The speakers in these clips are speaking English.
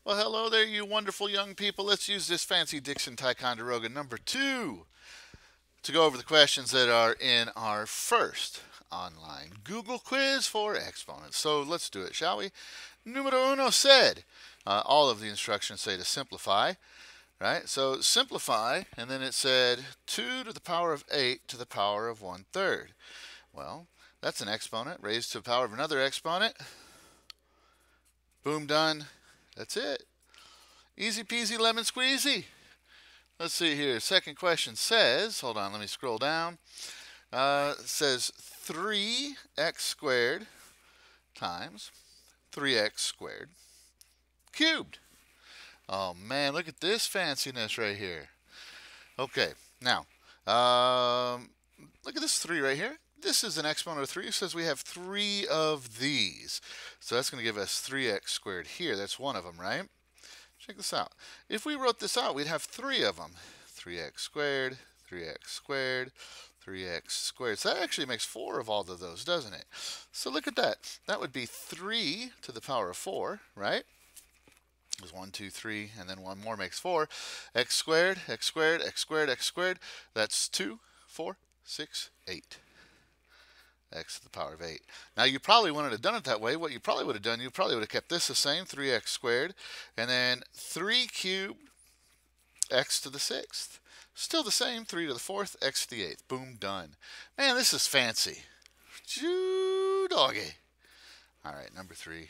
Well, hello there, you wonderful young people. Let's use this fancy Dixon Ticonderoga number 2 to go over the questions that are in our first online Google quiz for exponents. So let's do it, shall we? Numero uno said, all of the instructions say to simplify, right? So simplify, and then it said 2 to the power of 8 to the power of 1/3. Well, that's an exponent raised to the power of another exponent. Boom, done. That's it. Easy peasy lemon squeezy. Let's see here. Second question says, hold on, let me scroll down. It says 3x squared times 3x squared cubed. Oh man, look at this fanciness right here. Okay, now, look at this 3 right here. This is an exponent of 3. It says we have 3 of these. So that's going to give us 3x squared here. That's one of them, right? Check this out. If we wrote this out, we'd have 3 of them. 3x squared, 3x squared, 3x squared. So that actually makes 4 of all of those, doesn't it? So look at that. That would be 3 to the power of 4, right? There's 1, 2, 3, and then one more makes 4. X squared, x squared, x squared, x squared. That's 2, 4, 6, 8. X to the power of 8. Now you probably wouldn't have done it that way. What you probably would have done, you probably would have kept this the same, 3x squared, and then 3 cubed x to the 6th. Still the same, 3 to the 4th, x to the 8th. Boom, done. Man, this is fancy. Choo doggy. All right, number 3.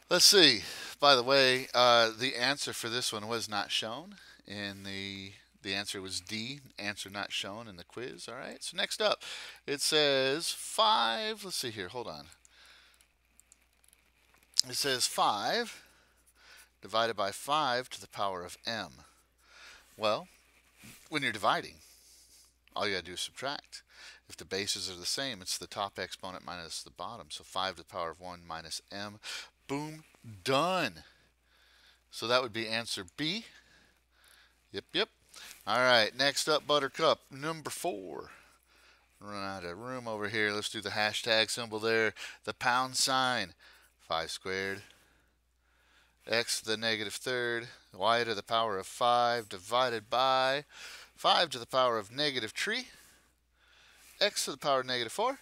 Let's see. By the way, the answer for this one was not shown in the answer was D, answer not shown in the quiz. All right, so next up, it says 5. Let's see here, hold on. It says 5 divided by 5 to the power of m. Well, when you're dividing, all you got to do is subtract. If the bases are the same, it's the top exponent minus the bottom. So 5 to the power of 1 minus m. Boom, done. So that would be answer B. Yep, yep. All right, next up, buttercup, number 4. Run out of room over here. Let's do the hashtag symbol there. The pound sign. 5 squared. X to the negative third. Y to the power of 5 divided by 5 to the power of negative 3. X to the power of negative 4.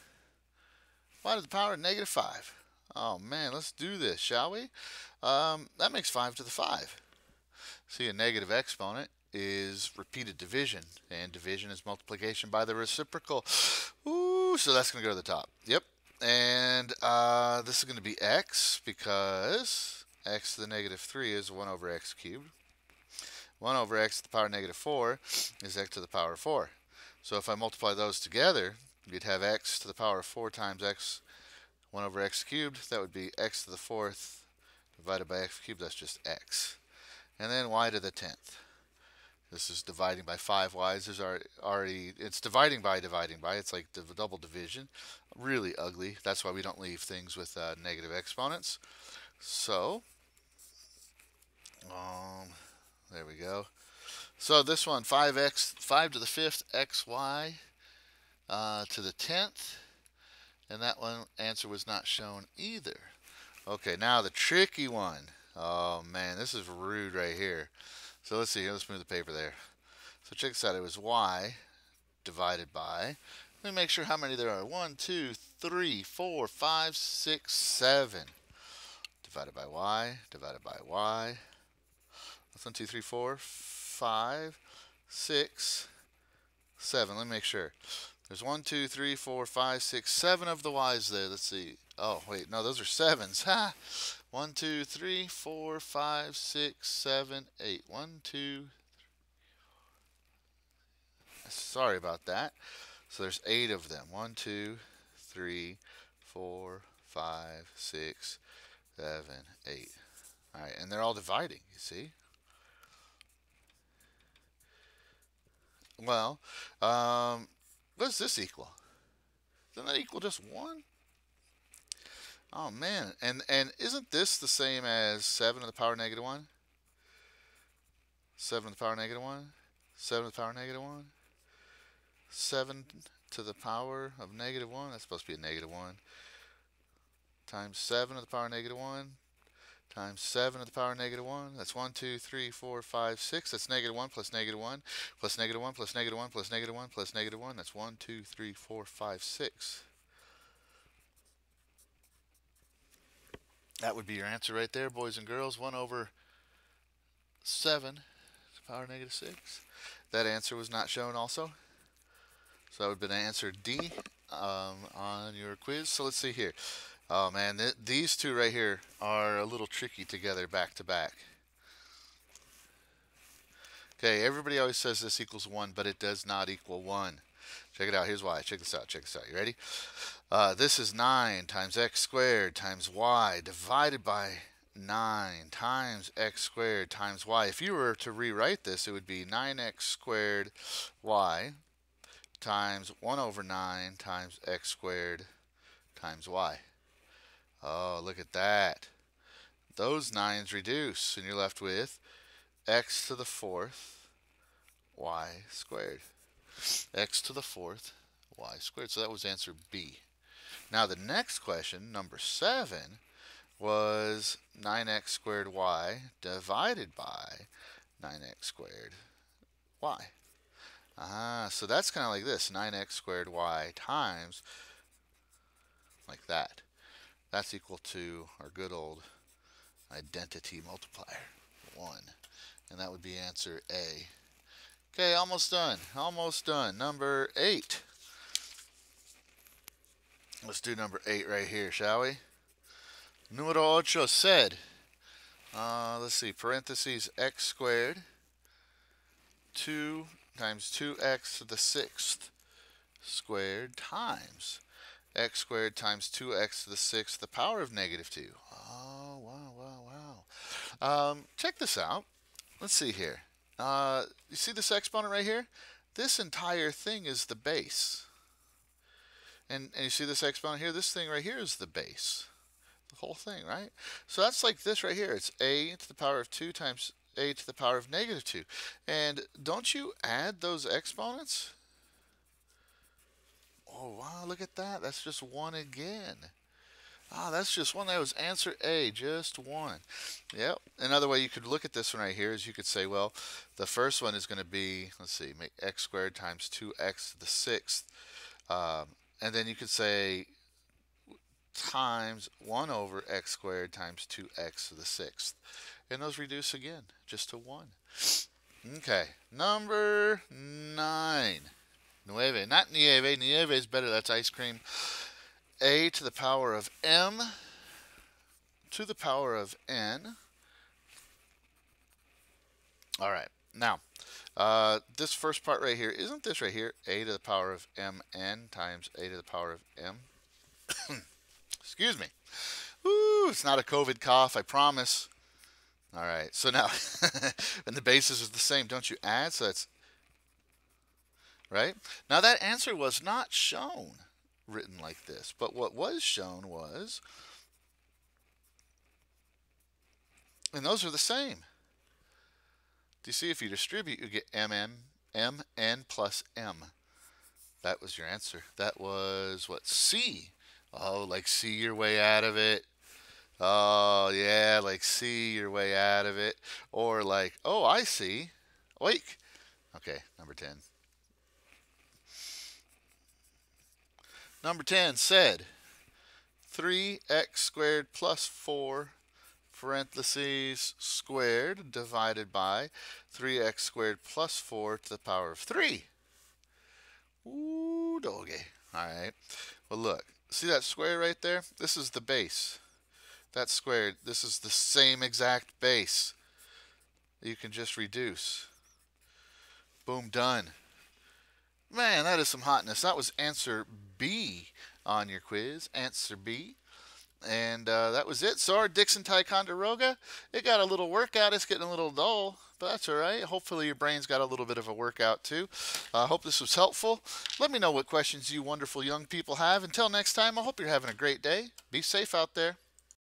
Y to the power of negative 5. Oh man, let's do this, shall we? That makes 5 to the 5. See, a negative exponent is repeated division, and division is multiplication by the reciprocal. Ooh, so that's going to go to the top. Yep. And this is going to be x, because x to the negative 3 is 1 over x cubed. 1 over x to the power of negative 4 is x to the power of 4. So if I multiply those together, you'd have x to the power of 4 times x 1 over x cubed. That would be x to the 4th divided by x cubed. That's just x. And then y to the 10th. This is dividing by 5 y's. There's already, it's dividing by. It's like the double division. Really ugly. That's why we don't leave things with negative exponents. So, there we go. So this one, 5x, 5 to the 5th, xy to the 10th. And that one answer was not shown either. Okay, now the tricky one. Oh man, this is rude right here. So let's see, let's move the paper there. So check this out, it was y divided by, let me make sure how many there are. 1, 2, 3, 4, 5, 6, 7. Divided by y, divided by y. That's 1, 2, 3, 4, 5, 6, 7. Let me make sure. There's 1, 2, 3, 4, 5, 6, 7 of the y's there. Let's see. Oh, wait, no, those are 7s. Ha! 1, 2, 3, 4, 5, 6, 7, 8. 1, 2. Sorry about that. So there's 8 of them. 1, 2, 3, 4, 5, 6, 7, 8. All right, and they're all dividing, you see? Well, what does this equal? Doesn't that equal just 1? Oh man, and isn't this the same as 7 to the power negative 1? 7 to the power negative 1? 7 to the power negative 1? 7 to the power of negative 1? That's supposed to be a negative 1. Times 7 to the power negative 1 times 7 to the power of negative 1. That's 1, 2, 3, 4, 5, 6. That's negative 1 plus negative 1 plus negative 1 plus negative 1 plus negative 1 plus negative 1. That's 1, 2, 3, 4, 5, 6. That would be your answer right there, boys and girls. 1 over 7 to the power of negative 6. That answer was not shown also. So that would have been answer D on your quiz. So let's see here. Oh man, these two right here are a little tricky together back to back. Okay, everybody always says this equals 1, but it does not equal 1. Check it out. Here's why. Check this out. Check this out. You ready? This is 9 times x squared times y divided by 9 times x squared times y. If you were to rewrite this, it would be 9x squared y times 1 over 9 times x squared times y. Oh, look at that. Those 9's reduce, and you're left with x to the 4th y squared. X to the 4th y squared. So that was answer B. Now the next question, number 7, was 9x squared y divided by 9x squared y. So that's kind of like this, 9x squared y times, like that. That's equal to our good old identity multiplier, 1. And that would be answer A. Okay, almost done. Almost done. Number 8. Let's do number 8 right here, shall we? Numero 8 said, let's see, parentheses x squared, 2 times 2x to the 6th squared times x squared times 2x to the 6th, the power of negative 2. Oh, wow, wow, wow. Check this out. Let's see here. You see this exponent right here? This entire thing is the base. And you see this exponent here? This thing right here is the base. The whole thing, right? So that's like this right here. It's a to the power of 2 times a to the power of negative 2. And don't you add those exponents? Oh, wow, look at that. That's just 1 again. That's just 1. That was answer A, just 1. Yep. Another way you could look at this one right here is you could say, well, the first one is going to be, let's see, make x squared times 2x to the 6th. And then you could say times 1 over x squared times 2x to the 6th. And those reduce again, just to 1. Okay, number 9. Nueve, not nieve. Nieve is better, that's ice cream. A to the power of m to the power of n. All right, now, this first part right here, isn't this right here, a to the power of mn times a to the power of m? Excuse me. Woo, it's not a COVID cough, I promise. All right, so now, and the bases are the same, don't you add? So that's, right? Now that answer was not shown written like this, but what was shown was, and those are the same. Do you see, if you distribute, you get mn plus m. That was your answer. That was what, C. Oh, like see your way out of it. Oh, yeah, like see your way out of it. Or like, oh, I see. Oik. Okay, number 10. Number 10 said 3x squared plus 4 parentheses squared divided by 3x squared plus 4 to the power of 3. Ooh, doggy. All right. Well, look. See that square right there? This is the base. That's squared. This is the same exact base. You can just reduce. Boom, done. Man, that is some hotness. That was answer B on your quiz. Answer B. And that was it. So our Dixon Ticonderoga, it got a little workout. It's getting a little dull, but that's all right. Hopefully your brain's got a little bit of a workout too. I hope this was helpful. Let me know what questions you wonderful young people have. Until next time, I hope you're having a great day. Be safe out there.